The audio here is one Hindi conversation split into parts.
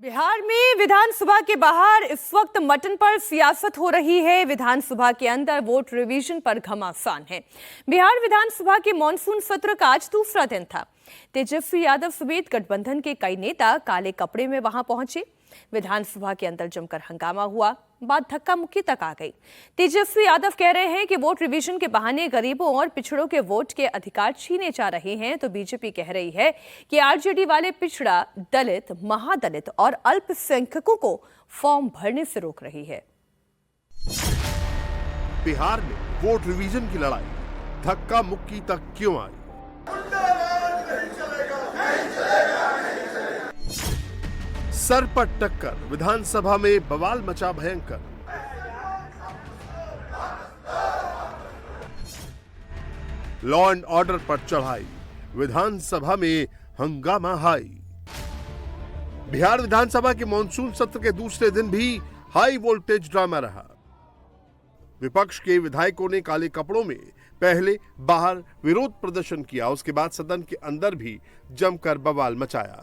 बिहार में विधानसभा के बाहर इस वक्त मटन पर सियासत हो रही है। विधानसभा के अंदर वोट रिवीजन पर घमासान है। बिहार विधानसभा के मॉनसून सत्र का आज दूसरा दिन था। तेजस्वी यादव समेत गठबंधन के कई नेता काले कपड़े में वहां पहुंचे। विधानसभा के अंदर जमकर हंगामा हुआ, बात धक्का मुक्की तक आ गई। तेजस्वी यादव कह रहे हैं कि वोट रिवीजन के बहाने गरीबों और पिछड़ों के वोट के अधिकार छीने जा रहे हैं, तो बीजेपी कह रही है कि आरजेडी वाले पिछड़ा, दलित, महादलित और अल्पसंख्यकों को फॉर्म भरने से रोक रही है। बिहार में वोट रिवीजन की लड़ाई धक्का मुक्की तक क्यों आई? सर पर टक्कर, विधानसभा में बवाल मचा भयंकर। लॉ एंड ऑर्डर पर चढ़ाई, विधानसभा में हंगामा हाई। बिहार विधानसभा के मॉनसून सत्र के दूसरे दिन भी हाई वोल्टेज ड्रामा रहा। विपक्ष के विधायकों ने काले कपड़ों में पहले बाहर विरोध प्रदर्शन किया, उसके बाद सदन के अंदर भी जमकर बवाल मचाया।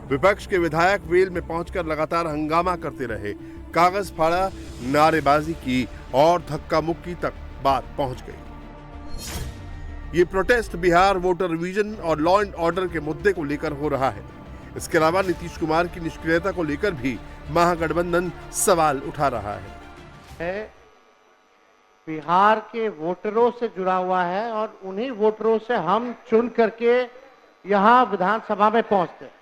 विपक्ष के विधायक वेल में पहुंचकर लगातार हंगामा करते रहे, कागज फाड़ा, नारेबाजी की और धक्का मुक्की तक बात पहुंच गई। ये प्रोटेस्ट बिहार वोटर रिवीजन और लॉ एंड ऑर्डर के मुद्दे को लेकर हो रहा है। इसके अलावा नीतीश कुमार की निष्क्रियता को लेकर भी महागठबंधन सवाल उठा रहा है। बिहार के वोटरों से जुड़ा हुआ है और उन्हीं वोटरों से हम चुन करके यहाँ विधानसभा में पहुंचते हैं।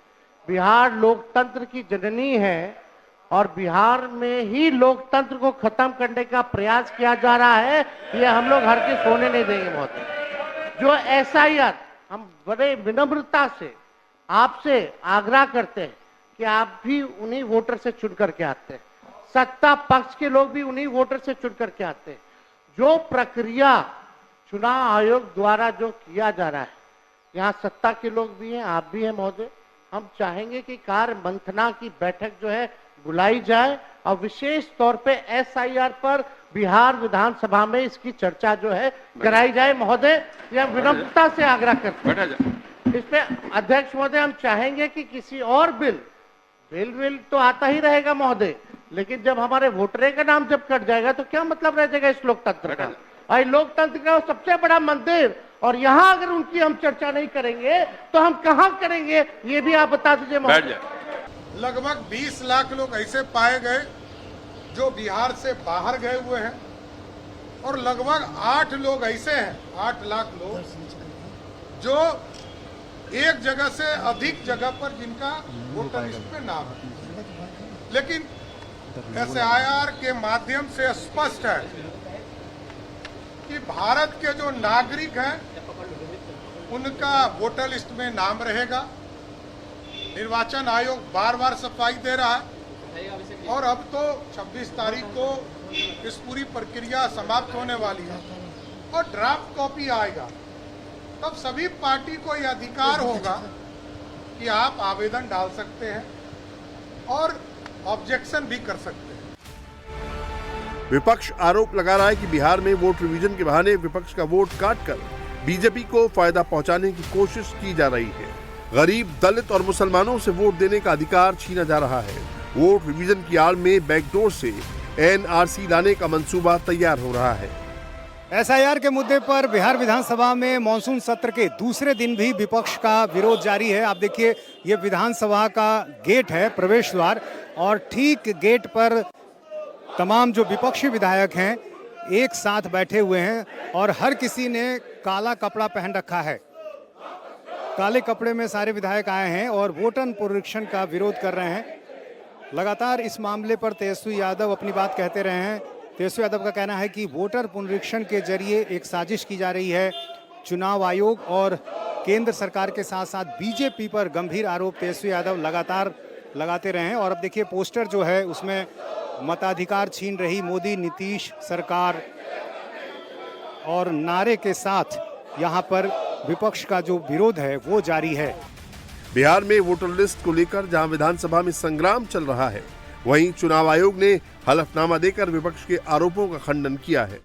बिहार लोकतंत्र की जननी है और बिहार में ही लोकतंत्र को खत्म करने का प्रयास किया जा रहा है। ये हम लोग हर के सोने नहीं देंगे। बहुत जो एसआईआर, हम बड़े विनम्रता से आपसे आग्रह करते हैं कि आप भी उन्हीं वोटर से चुन करके आते हैं। सत्ता पक्ष के लोग भी उन्हीं वोटर से चुन करके आते हैं। जो प्रक्रिया चुनाव आयोग द्वारा जो किया जा रहा है, यहाँ सत्ता के लोग भी हैं, आप भी हैं महोदय। हम चाहेंगे कि कार्य मंथना की बैठक जो है बुलाई जाए और विशेष तौर पे एसआईआर पर बिहार विधानसभा में इसकी चर्चा जो है कराई जाए महोदय। यह विनम्रता से आग्रह करते हैं। इसमें अध्यक्ष महोदय, हम चाहेंगे कि किसी और बिल तो आता ही रहेगा महोदय, लेकिन जब हमारे वोटरे का नाम जब कट जाएगा तो क्या मतलब रह जाएगा इस लोकतंत्र का? और लोकतंत्र का सबसे बड़ा मंदिर, और यहाँ अगर उनकी हम चर्चा नहीं करेंगे तो हम कहाँ करेंगे, ये भी आप बता दीजिए। लगभग 20 लाख लोग ऐसे पाए गए जो बिहार से बाहर गए हुए हैं और लगभग 8 लोग ऐसे हैं, 8 लाख लोग जो एक जगह से अधिक जगह पर जिनका वोटर लिस्ट में नाम है। लेकिन एसआईआर के माध्यम से स्पष्ट है कि भारत के जो नागरिक हैं उनका वोटर लिस्ट में नाम रहेगा। निर्वाचन आयोग बार बार सफाई दे रहा है और अब तो 26 तारीख को इस पूरी प्रक्रिया समाप्त होने वाली है और ड्राफ्ट कॉपी आएगा। तब सभी पार्टी को यह अधिकार होगा कि आप आवेदन डाल सकते हैं और ऑब्जेक्शन भी कर सकते हैं। विपक्ष आरोप लगा रहा है कि बिहार में वोट रिवीजन के बहाने विपक्ष का वोट काटकर बीजेपी को फायदा पहुंचाने की कोशिश की जा रही है। गरीब, दलित और मुसलमानों से वोट देने का अधिकार छीना जा रहा है। वोट रिवीजन की आड़ में बैकडोर से एनआरसी लाने का मंसूबा तैयार हो रहा है। एसआईआर के मुद्दे पर बिहार विधानसभा में मॉनसून सत्र के दूसरे दिन भी विपक्ष का विरोध जारी है। आप देखिए, ये विधानसभा का गेट है, प्रवेश द्वार, और ठीक गेट पर तमाम जो विपक्षी विधायक हैं एक साथ बैठे हुए हैं और हर किसी ने काला कपड़ा पहन रखा है। काले कपड़े में सारे विधायक आए हैं और वोटर पुनरीक्षण का विरोध कर रहे हैं। लगातार इस मामले पर तेजस्वी यादव अपनी बात कहते रहे हैं। तेजस्वी यादव का कहना है कि वोटर पुनरीक्षण के जरिए एक साजिश की जा रही है। चुनाव आयोग और केंद्र सरकार के साथ साथ बीजेपी पर गंभीर आरोप तेजस्वी यादव लगातार लगाते रहे हैं। और अब देखिए, पोस्टर जो है उसमें मताधिकार छीन रही मोदी नीतीश सरकार और नारे के साथ यहाँ पर विपक्ष का जो विरोध है वो जारी है। बिहार में वोटर लिस्ट को लेकर जहां विधानसभा में संग्राम चल रहा है, वहीं चुनाव आयोग ने हलफनामा देकर विपक्ष के आरोपों का खंडन किया है।